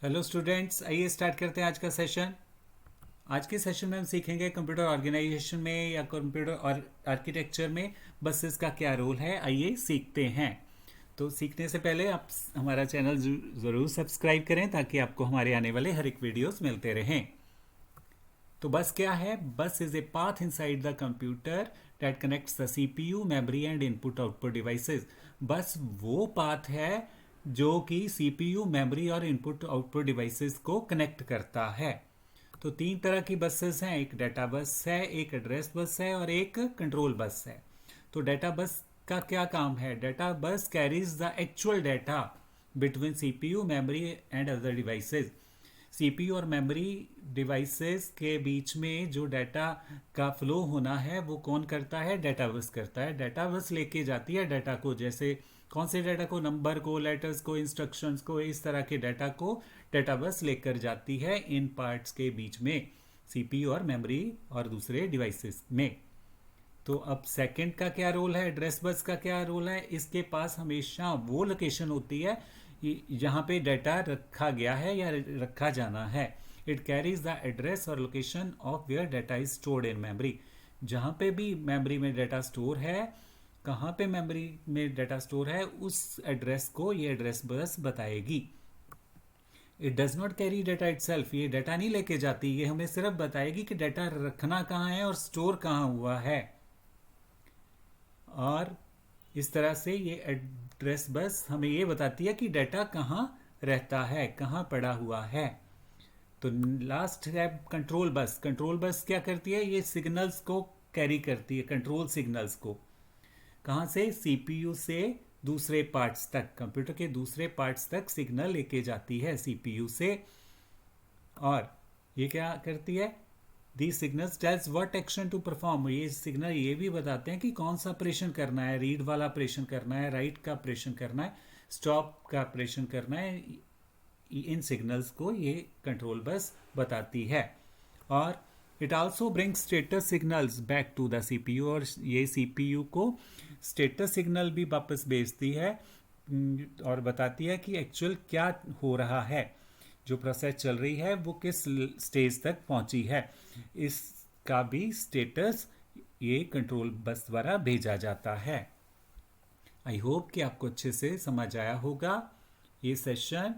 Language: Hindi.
हेलो स्टूडेंट्स, आइए स्टार्ट करते हैं आज का सेशन। आज के सेशन में हम सीखेंगे कंप्यूटर ऑर्गेनाइजेशन में या कंप्यूटर और आर्किटेक्चर में बसेस का क्या रोल है। आइए सीखते हैं। तो सीखने से पहले आप हमारा चैनल ज़रूर सब्सक्राइब करें ताकि आपको हमारे आने वाले हर एक वीडियोस मिलते रहें। तो बस क्या है? बस is a path inside the computer that connects the CPU, memory and input output devices. बस वो पाथ है जो कि सीपीयू, मेमोरी और इनपुट आउटपुट डिवाइसेस को कनेक्ट करता है। तो तीन तरह की बसेस हैं, एक डाटा बस है, एक एड्रेस बस है और एक कंट्रोल बस है। तो डाटा बस का क्या काम है? डाटा बस carries the actual data between CPU, memory and other devices. CPU और मेमोरी डिवाइसेस के बीच में जो डाटा का फ्लो होना है वो कौन करता है? डाटा बस करता है। डाटा बस लेके जाती है डाटा को, जैसे कौन से डाटा को? नंबर को, लेटर्स को, इंस्ट्रक्शंस को, इस तरह के डाटा को डाटा बस लेकर जाती है इन पार्ट्स के बीच में, सीपीयू और मेमोरी और दूसरे डिवाइसेस में। तो अब सेकंड का क्या रोल है? एड्रेस बस का क्या रोल है? इसके पास हमेशा वो लोकेशन होती है जहाँ पे डाटा रखा गया है या रखा जाना है। इट कैरीज द एड्रेस और location of where data is stored in memory. जहाँ पे भी मेमोरी में डाटा स्टोर है, कहाँ पे मेमोरी में डाटा स्टोर है, उस एड्रेस को ये एड्रेस बस बताएगी। It does not carry data itself. ये डाटा नहीं लेके जाती, ये हमें सिर्फ बताएगी कि डाटा रखना कहाँ है और स्टोर कहाँ हुआ है। और इस तरह से ये एड्रेस बस हमें ये बताती है कि डाटा कहाँ रहता है, कहाँ पड़ा हुआ है। तो लास्ट है कंट्रोल बस। कंट्रोल बस क्या करती है? ये सिग्नल्स को कैरी करती है, कंट्रोल सिग्नल्स को। कहाँ से? सीपीयू से दूसरे पार्ट्स तक, कंप्यूटर के दूसरे पार्ट्स तक सिग्नल लेके जाती है सीपीयू से। और ये क्या करती है? The signals tells what action to perform. ये सिग्नल ये भी बताते हैं कि कौन सा ऑपरेशन करना है, रीड वाला ऑपरेशन करना है, राइट का ऑपरेशन करना है, स्टॉप का ऑपरेशन करना है। इन सिग्नल्स को ये कंट्रोल बस बताती है। और it also brings status signals back to the CPU. और ये सीपीयू को स्टेटस सिग्नल भी वापस भेजती है और बताती है कि एक्चुअल क्या हो रहा है, जो प्रोसेस चल रही है वो किस स्टेज तक पहुंची है। इसका भी स्टेटस ये कंट्रोल बस द्वारा भेजा जाता है। आई होप कि आपको अच्छे से समझ आया होगा ये सेशन।